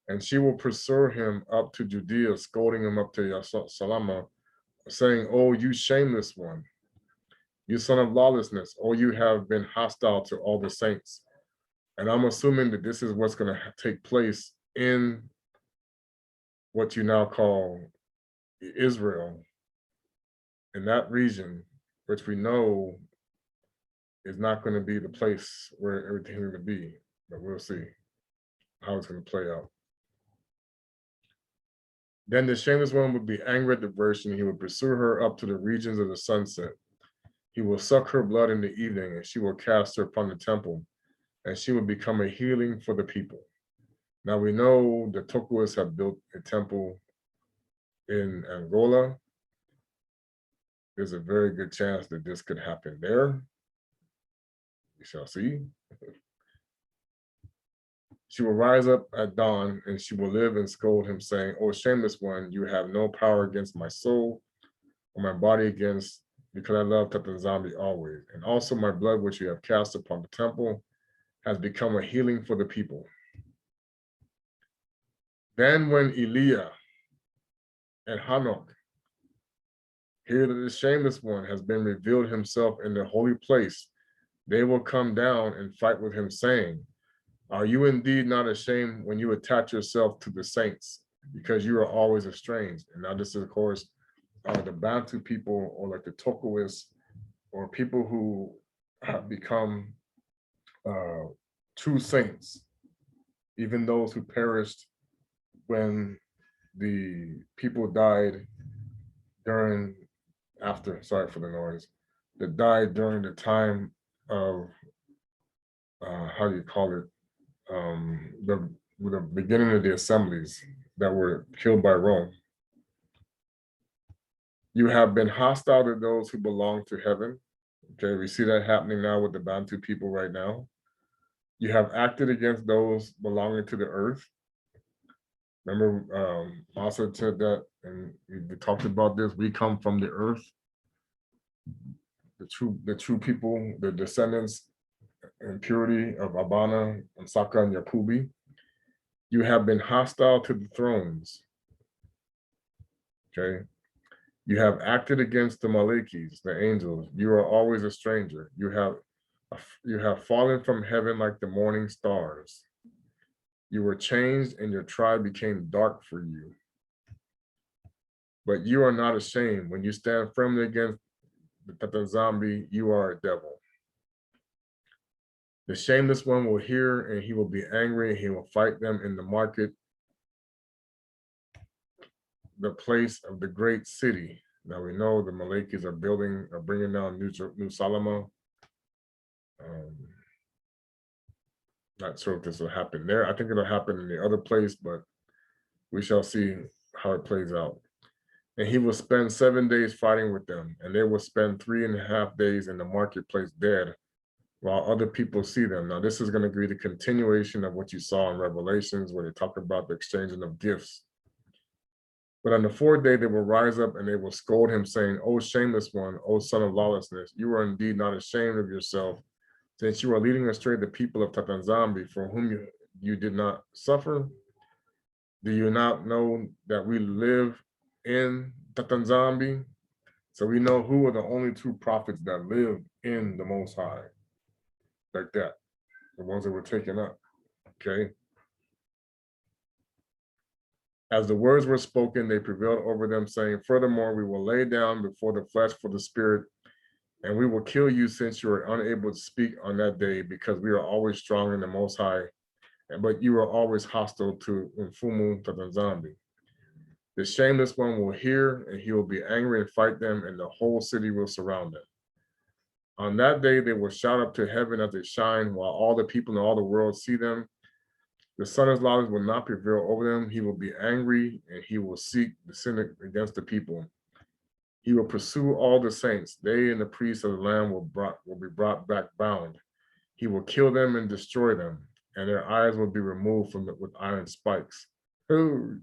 And she will pursue him up to Judea, scolding him up to Salama, saying, "Oh, you shameless one, you son of lawlessness, oh, you have been hostile to all the saints." And I'm assuming that this is what's going to take place in what you now call Israel, in that region, which we know is not going to be the place where everything is going to be, but we'll see how it's going to play out. Then the shameless one would be angry at the virgin. He would pursue her up to the regions of the sunset. He will suck her blood in the evening, and she will cast her upon the temple, and she will become a healing for the people. Now we know the Tocoists have built a temple in Angola. There's a very good chance that this could happen there. We shall see. She will rise up at dawn, and she will live and scold him, saying, "O shameless one, you have no power against my soul, or my body against, because I love Tatanzambi always. And also my blood, which you have cast upon the temple, has become a healing for the people." Then when Eli'Yah and Hanok hear that the shameless one has been revealed himself in the holy place, they will come down and fight with him, saying, "Are you indeed not ashamed when you attach yourself to the saints, because you are always estranged?" And now this is, of course, the Bantu people, or like the Tocoists, or people who have become true saints, even those who perished when the people died sorry for the noise, that died during the time of, how do you call it, the beginning of the assemblies that were killed by Rome. You have been hostile to those who belong to heaven. Okay, we see that happening now with the Bantu people right now. You have acted against those belonging to the earth. Remember, also said that, and we talked about this. We come from the earth. The true people, the descendants and purity of Abana and Saka and Yakubi. You have been hostile to the thrones. Okay. You have acted against the Malekis, the angels. You are always a stranger. You have fallen from heaven like the morning stars. You were changed, and your tribe became dark for you. But you are not ashamed. When you stand firmly against the Tatanzambi, you are a devil. The shameless one will hear, and he will be angry, and he will fight them in the market, the place of the great city. Now we know the Malekis are bringing down New Salama. Not sure if this will happen there. I think it'll happen in the other place, but we shall see how it plays out. And he will spend 7 days fighting with them, and they will spend 3.5 days in the marketplace dead, while other people see them. Now, this is going to be the continuation of what you saw in Revelations, where they talk about the exchanging of gifts. But on the 4th day, they will rise up and they will scold him, saying, "O shameless one, O son of lawlessness, you are indeed not ashamed of yourself, since you are leading astray the people of Tatanzambi, for whom you did not suffer. Do you not know that we live in Tatanzambi?" So we know who are the only two prophets that live in the Most High, like that, the ones that were taken up, okay? As the words were spoken, they prevailed over them, saying, "Furthermore, we will lay down before the flesh for the spirit, and we will kill you, since you are unable to speak on that day, because we are always strong in the Most High, but you are always hostile to Mfumu Tatanzambi. The shameless one will hear, and he will be angry and fight them, and the whole city will surround them. On that day, they will shout up to heaven as they shine, while all the people in all the world see them. The son of lawless will not prevail over them. He will be angry, and he will seek the sin against the people. He will pursue all the saints. They and the priests of the Lamb will be brought back bound. He will kill them and destroy them, and their eyes will be removed from it with iron spikes. Ooh.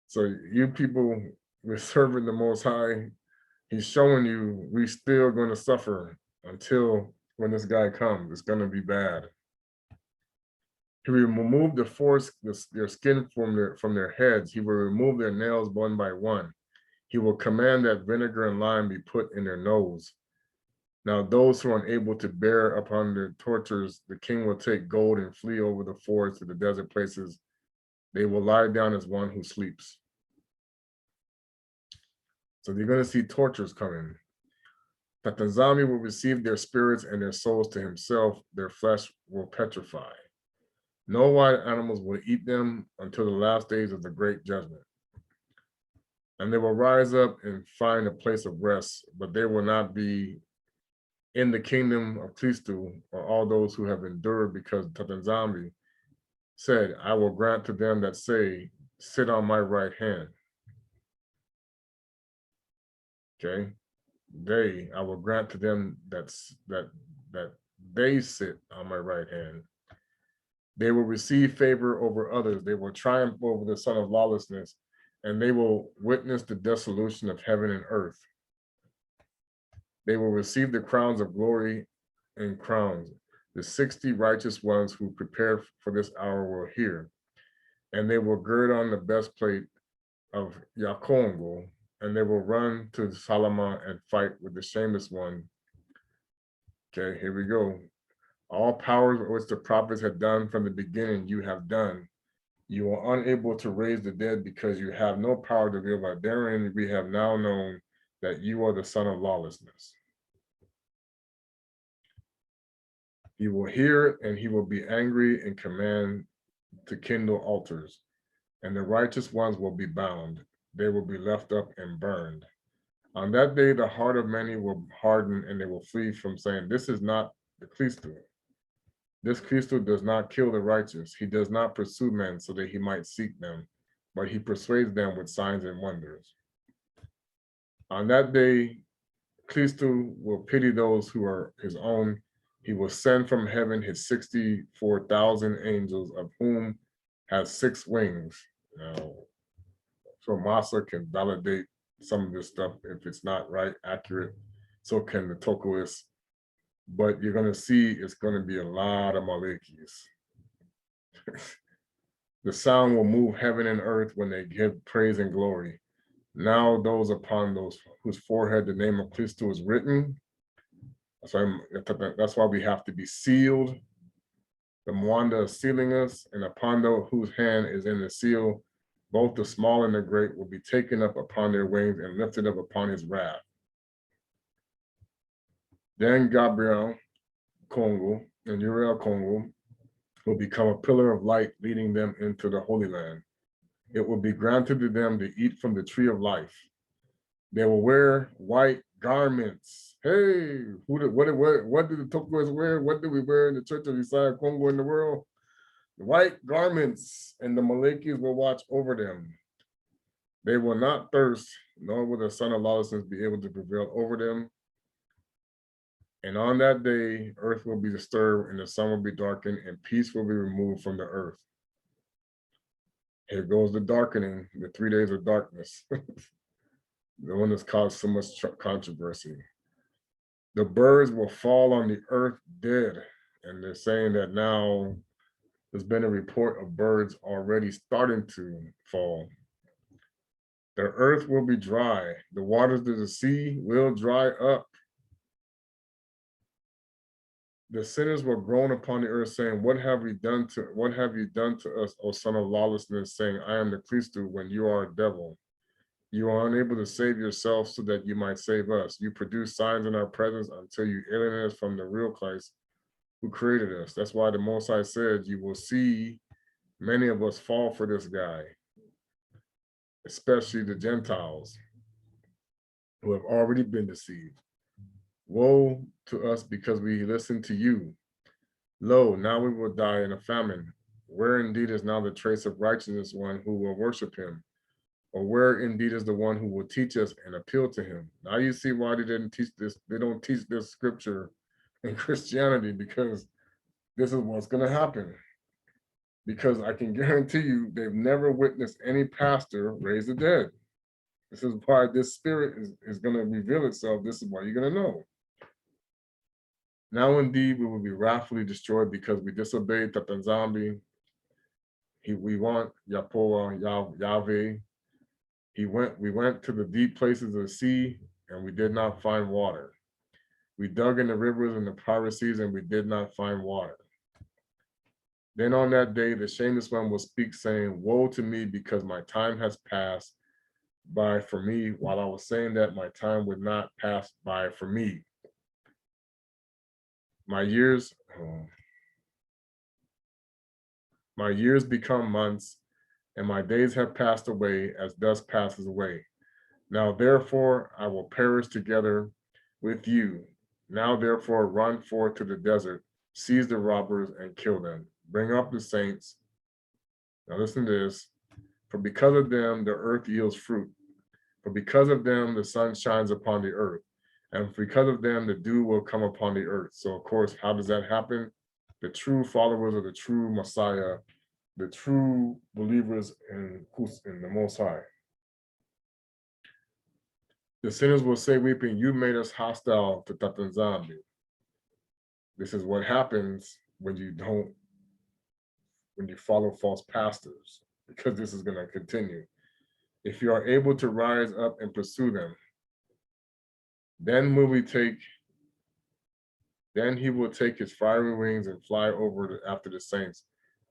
So you people, we're serving the Most High. He's showing you we still going to suffer until when this guy comes. It's going to be bad. He will remove their skin from their heads. He will remove their nails one by one. He will command that vinegar and lime be put in their nose. Now those who are unable to bear upon their tortures, the king will take gold and flee over the forests to the desert places. They will lie down as one who sleeps. So you're going to see tortures coming. That the nSemi will receive their spirits and their souls to himself. Their flesh will petrify. No wild animals will eat them until the last days of the great judgment. And they will rise up and find a place of rest, but they will not be in the kingdom of Kristu, or all those who have endured, because the nSemi said, I will grant to them that say, sit on my right hand. Okay. I will grant to them that they sit on my right hand. They will receive favor over others. They will triumph over the son of lawlessness, and they will witness the dissolution of heaven and earth. They will receive the crowns of glory and crowns. The 60 righteous ones who prepare for this hour will hear, and they will gird on the best plate of Yakongo, and they will run to Solomon and fight with the shameless one. Okay, here we go. All powers which the prophets had done from the beginning, you have done. You are unable to raise the dead because you have no power to live by. Therein we have now known that you are the son of lawlessness. He will hear it, and he will be angry and command to kindle altars, and the righteous ones will be bound. They will be left up and burned. On that day, the heart of many will harden, and they will flee from saying, this is not the Kristu. This Kristu does not kill the righteous. He does not pursue men so that he might seek them, but he persuades them with signs and wonders. On that day, Kristu will pity those who are his own. He will send from heaven his 64,000 angels, of whom has 6 wings. Now, so Masa can validate some of this stuff if it's not right, accurate. So can the Tocoists. But you're going to see it's going to be a lot of Malekis. The sound will move heaven and earth when they give praise and glory. Now those upon those whose forehead the name of Kristu is written. That's why we have to be sealed. The Muanda is sealing us, and upon those whose hand is in the seal, both the small and the great will be taken up upon their wings and lifted up upon his wrath. Then Gabriel Kongo and Uriel Kongo will become a pillar of light, leading them into the Holy Land. It will be granted to them to eat from the tree of life. They will wear white garments. Hey, what do the Tocoists wear? What do we wear in the Church of Eli'Yah Kongo in the world? The white garments, and the Malekis will watch over them. They will not thirst, nor will the son of lawlessness be able to prevail over them. And on that day, earth will be disturbed, and the sun will be darkened, and peace will be removed from the earth. Here goes the darkening, the 3 days of darkness. The one that's caused so much controversy. The birds will fall on the earth dead. And they're saying that now there's been a report of birds already starting to fall. The earth will be dry. The waters of the sea will dry up. The sinners will groan upon the earth, saying, what have you done to us, O son of lawlessness, saying, I am the Kristu, when you are a devil. You are unable to save yourself so that you might save us. You produce signs in our presence until you alienate us from the real Christ who created us. That's why the Most High said, you will see many of us fall for this guy, especially the Gentiles who have already been deceived. Woe to us because we listened to you. Lo, now we will die in a famine. Where indeed is now the trace of righteousness, one who will worship him? Or where indeed is the one who will teach us and appeal to him? Now you see why they didn't teach this. They don't teach this scripture in Christianity, because this is what's going to happen. Because I can guarantee you, they've never witnessed any pastor raise the dead. This is why this spirit is going to reveal itself. This is why you're going to know. Now, indeed, we will be wrathfully destroyed because we disobeyed Tatanzambi. We want Yapoa, Yahweh. We went to the deep places of the sea, and we did not find water. We dug in the rivers and the prophicies, and we did not find water. Then on that day, the shameless one will speak, saying, woe to me, because my time has passed by for me. While I was saying that, my time would not pass by for me. My years become months, and my days have passed away as dust passes away. Now, therefore, I will perish together with you. Now, therefore, run forth to the desert, seize the robbers, and kill them. Bring up the saints. Now, listen to this. For because of them, the earth yields fruit. For because of them, the sun shines upon the earth. And because of them, the dew will come upon the earth. So, of course, how does that happen? The true followers of the true Messiah, the true believers in the Most High. The sinners will say, weeping, you made us hostile to Tatanzambi. This is what happens when you follow false pastors, because this is going to continue. If you are able to rise up and pursue them, then he will take his fiery wings and fly over after the saints.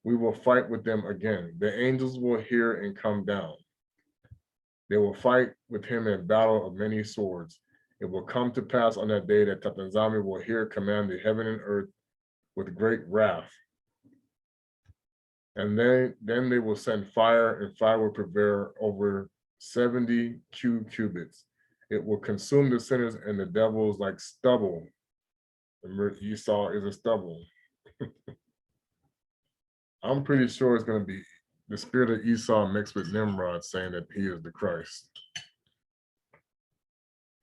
We will fight with them again. The angels will hear and come down. They will fight with him in battle of many swords. It will come to pass on that day that Tatanzami will hear command the heaven and earth with great wrath. And then they will send fire, and fire will prevail over 70 cubits. It will consume the sinners and the devils like stubble. The Esau is a stubble. I'm pretty sure it's going to be the spirit of Esau mixed with Nimrod, saying that he is the Christ.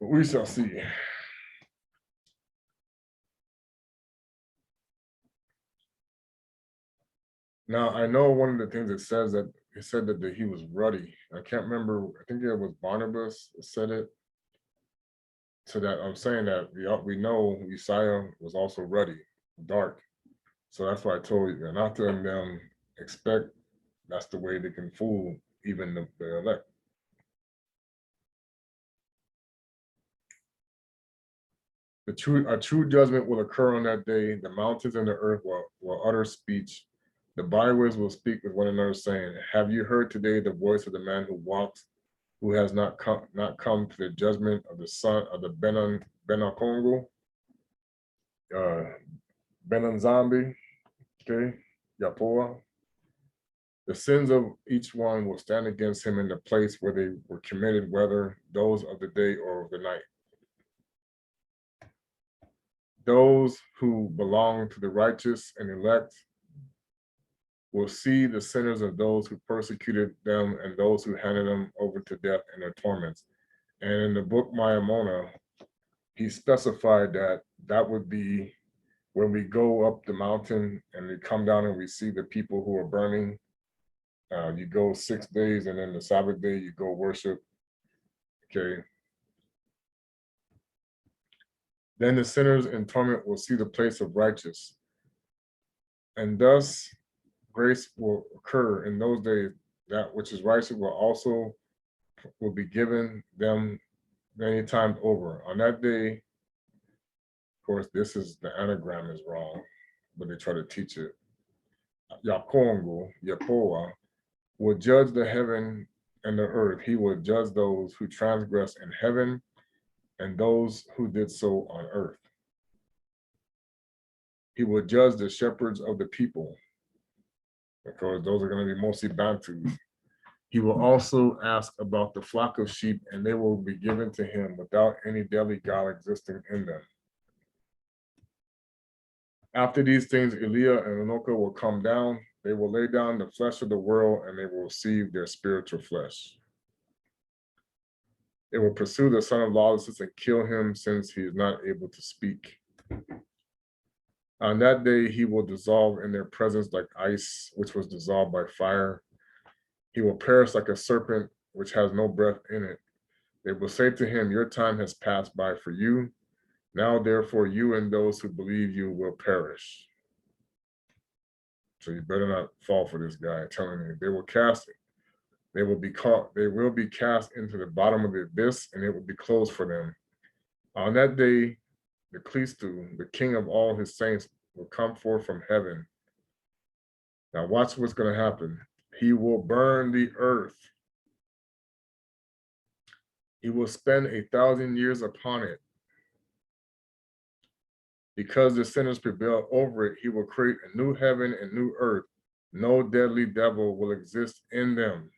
But we shall see. Now, I know one of the things it says that it said that he was ruddy. I can't remember. I think it was Barnabas that said it. So that I'm saying that we know Isaiah was also ruddy, dark. So that's why I told you, not to them expect that's the way they can fool even the elect. A true judgment will occur on that day. The mountains and the earth will utter speech. The byways will speak with one another, saying, have you heard today the voice of the man who walks, who has not come to the judgment of the son of the Bena Kongo, Benanzambi, okay, Yapoa? The sins of each one will stand against him in the place where they were committed, whether those of the day or of the night. Those who belong to the righteous and elect will see the sinners of those who persecuted them and those who handed them over to death in their torments. And in the book Mayamona, he specified that would be when we go up the mountain and we come down and we see the people who are burning. You go 6 days, and then the Sabbath day you go worship. Okay. Then the sinners in torment will see the place of righteous. And thus grace will occur in those days. That which is righteous will be given them many times over. On that day, of course, the anagram is wrong, but they try to teach it. Yakongo, Yapoa, will judge the heaven and the earth. He will judge those who transgress in heaven and those who did so on earth. He will judge the shepherds of the people, because those are going to be mostly Bantus. He will also ask about the flock of sheep, and they will be given to him without any daily God existing in them. After these things, Eli'Yah and Enoka will come down. They will lay down the flesh of the world, and they will receive their spiritual flesh. They will pursue the son of lawlessness and kill him, since he is not able to speak. On that day, he will dissolve in their presence like ice, which was dissolved by fire. He will perish like a serpent, which has no breath in it. They will say to him, your time has passed by for you. Now, therefore, you and those who believe you will perish. So you better not fall for this guy telling you they will cast it. They will be cast into the bottom of the abyss, and it will be closed for them. On that day, the Christu, the king of all his saints, will come forth from heaven. Now watch what's going to happen. He will burn the earth. He will spend 1,000 years upon it. Because the sinners prevail over it, he will create a new heaven and new earth. No deadly devil will exist in them.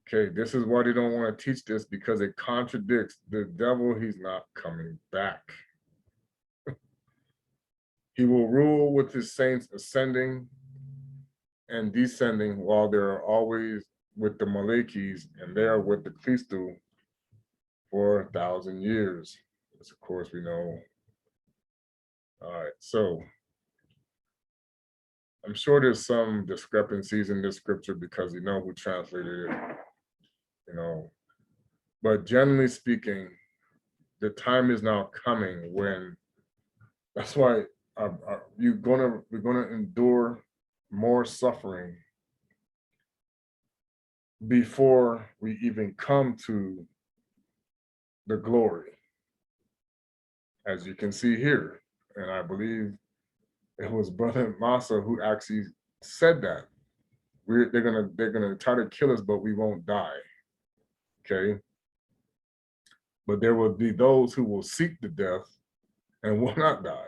Okay, this is why they don't want to teach this, because it contradicts the devil. He's not coming back. He will rule with his saints ascending and descending, while they are always with the Malekis, and they are with the Christu for 1,000 years. As of course we know. All right, so I'm sure there's some discrepancies in this scripture because you know who translated it, you know. But generally speaking, the time is now coming when, that's why we're gonna endure more suffering before we even come to the glory, as you can see here. And I believe it was Brother Massa who actually said that they're gonna try to kill us, but we won't die. Okay, but there will be those who will seek the death and will not die.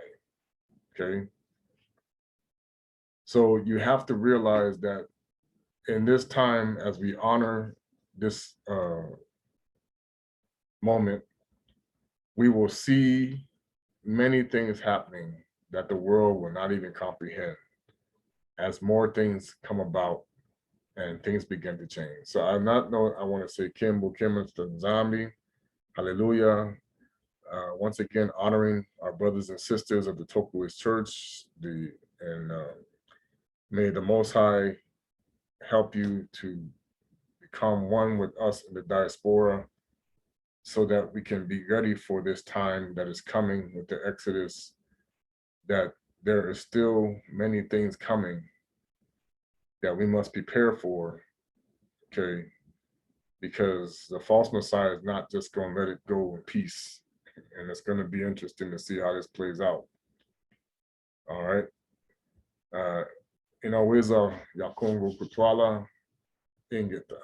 Okay, so you have to realize that in this time, as we honor this moment, we will see many things happening that the world will not even comprehend as more things come about and things begin to change. So I want to say Kimbo Kimmons to Nzambi, hallelujah. Once again, honoring our brothers and sisters of the Tocoist Church, may the Most High help you to become one with us in the diaspora, so that we can be ready for this time that is coming with the Exodus, that there are still many things coming that we must prepare for, okay? Because the false Messiah is not just going to let it go in peace. And it's going to be interesting to see how this plays out. All right. Inaweza ya Kongo kutwala ingeta.